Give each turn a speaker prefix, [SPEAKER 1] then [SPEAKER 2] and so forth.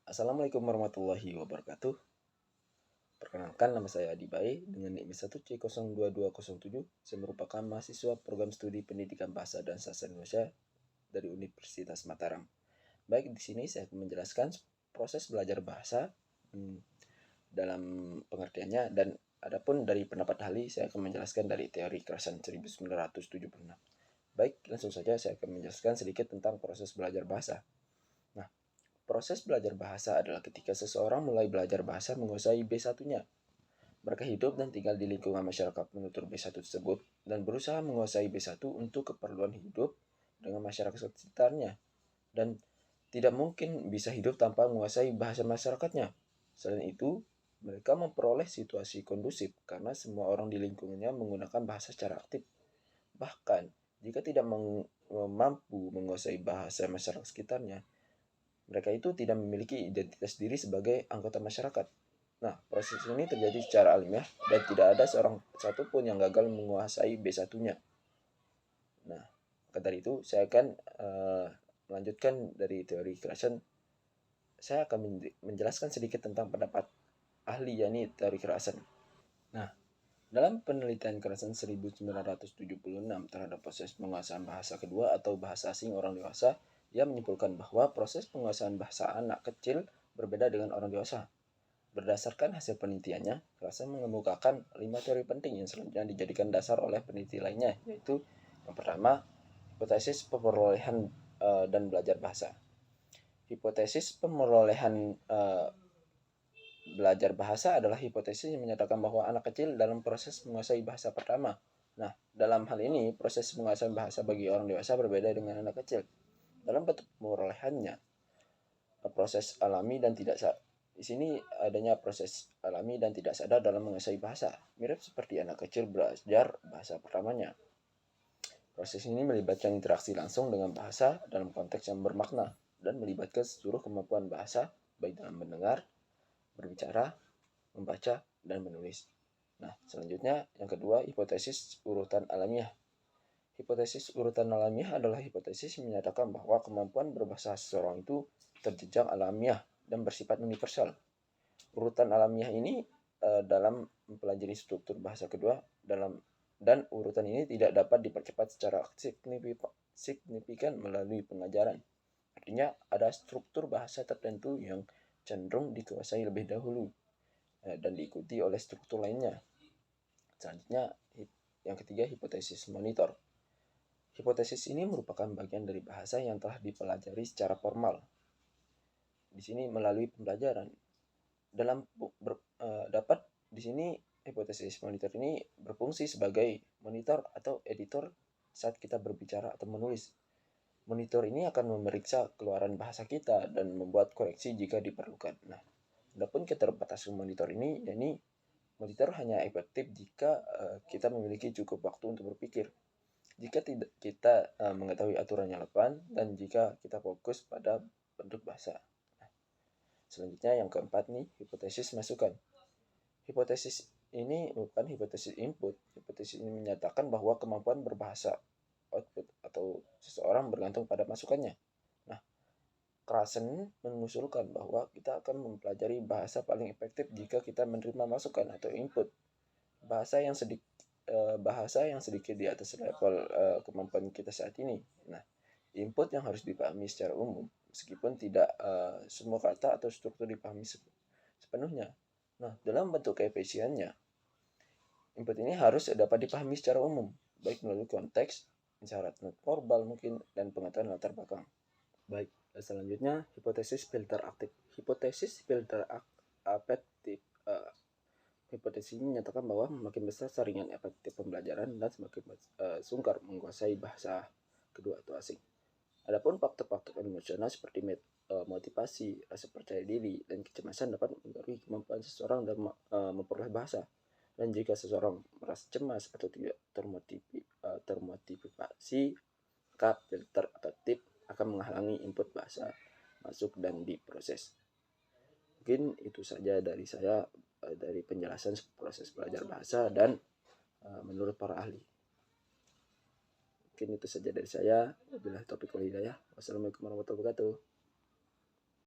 [SPEAKER 1] Assalamualaikum warahmatullahi wabarakatuh. Perkenalkan, nama saya Adi Bae dengan NIM 1C02207. Saya merupakan mahasiswa program studi pendidikan bahasa dan sastra Indonesia dari Universitas Mataram. Baik, di sini saya akan menjelaskan proses belajar bahasa dalam pengertiannya, dan adapun dari pendapat ahli saya akan menjelaskan dari teori kekerasan 1976. Baik, langsung saja saya akan menjelaskan sedikit tentang proses belajar bahasa. Proses belajar bahasa adalah ketika seseorang mulai belajar bahasa menguasai B1-nya. Mereka hidup dan tinggal di lingkungan masyarakat penutur B1 tersebut dan berusaha menguasai B1 untuk keperluan hidup dengan masyarakat sekitarnya. Dan tidak mungkin bisa hidup tanpa menguasai bahasa masyarakatnya. Selain itu, mereka memperoleh situasi kondusif karena semua orang di lingkungannya menggunakan bahasa secara aktif. Bahkan, jika tidak mampu menguasai bahasa masyarakat sekitarnya, mereka itu tidak memiliki identitas diri sebagai anggota masyarakat. Nah, proses ini terjadi secara alamiah dan tidak ada seorang satu pun yang gagal menguasai B1-nya. Nah, maka dari itu saya akan melanjutkan dari teori kekerasan. Saya akan menjelaskan sedikit tentang pendapat ahli, yakni teori kekerasan. Nah, dalam penelitian kekerasan 1976 terhadap proses penguasaan bahasa kedua atau bahasa asing orang dewasa, ia menyimpulkan bahwa proses penguasaan bahasa anak kecil berbeda dengan orang dewasa. Berdasarkan hasil penelitiannya, kekerasan mengemukakan 5 teori penting yang selanjutnya dijadikan dasar oleh peneliti lainnya, yaitu yang pertama, hipotesis perolehan dan belajar bahasa. Hipotesis perolehan belajar bahasa adalah hipotesis yang menyatakan bahwa anak kecil dalam proses menguasai bahasa pertama. Nah, dalam hal ini, proses penguasaan bahasa bagi orang dewasa berbeda dengan anak kecil. Dalam bentuk perolehannya, proses alami dan tidak di sini adanya proses alami dan tidak sadar dalam menguasai bahasa, mirip seperti anak kecil belajar bahasa pertamanya. Proses ini melibatkan interaksi langsung dengan bahasa dalam konteks yang bermakna dan melibatkan seluruh kemampuan bahasa, baik dalam mendengar, berbicara, membaca, dan menulis. Nah, selanjutnya yang kedua, hipotesis urutan alamiah. Hipotesis urutan alamiah adalah hipotesis yang menyatakan bahwa kemampuan berbahasa seseorang itu terjejak alamiah dan bersifat universal. Urutan alamiah ini dalam mempelajari struktur bahasa kedua dan urutan ini tidak dapat dipercepat secara signifikan melalui pengajaran. Artinya ada struktur bahasa tertentu yang cenderung dikuasai lebih dahulu dan diikuti oleh struktur lainnya. Selanjutnya, yang ketiga, hipotesis monitor. Hipotesis ini merupakan bagian dari bahasa yang telah dipelajari secara formal. Di sini melalui pembelajaran. Dapat di sini hipotesis monitor ini berfungsi sebagai monitor atau editor saat kita berbicara atau menulis. Monitor ini akan memeriksa keluaran bahasa kita dan membuat koreksi jika diperlukan. Nah, adapun keterbatasan monitor ini, yakni monitor hanya efektif jika kita memiliki cukup waktu untuk berpikir. Jika tidak kita mengetahui aturan yang relevan dan jika kita fokus pada bentuk bahasa. Nah, selanjutnya yang keempat nih, hipotesis masukan. Hipotesis ini bukan hipotesis input. Hipotesis ini menyatakan bahwa kemampuan berbahasa output atau seseorang bergantung pada masukannya. Nah, Kekerasan mengusulkan bahwa kita akan mempelajari bahasa paling efektif jika kita menerima masukan atau input. Bahasa yang sedikit di atas level kemampuan kita saat ini. Nah, input yang harus dipahami secara umum, meskipun tidak semua kata atau struktur dipahami sepenuhnya. Nah, dalam bentuk keefisiennya, input ini harus dapat dipahami secara umum, baik melalui konteks, isyarat non-verbal mungkin, dan pengetahuan latar belakang. Baik, selanjutnya hipotesis filter aktif. Hipotesis filter afektif. Hipotesis ini menyatakan bahwa makin besar saringan efektif pembelajaran dan semakin sungkar menguasai bahasa kedua atau asing. Adapun faktor-faktor emosional seperti motivasi, rasa percaya diri, dan kecemasan dapat mempengaruhi kemampuan seseorang dalam memperoleh bahasa. Dan jika seseorang merasa cemas atau tidak termotivasi, maka filter afektif akan menghalangi input bahasa masuk dan diproses. Mungkin itu saja dari saya, dari penjelasan proses belajar bahasa dan menurut para ahli. Mungkin itu saja dari saya. Wabillahi taufiq wal hidayah. Wassalamualaikum warahmatullahi wabarakatuh.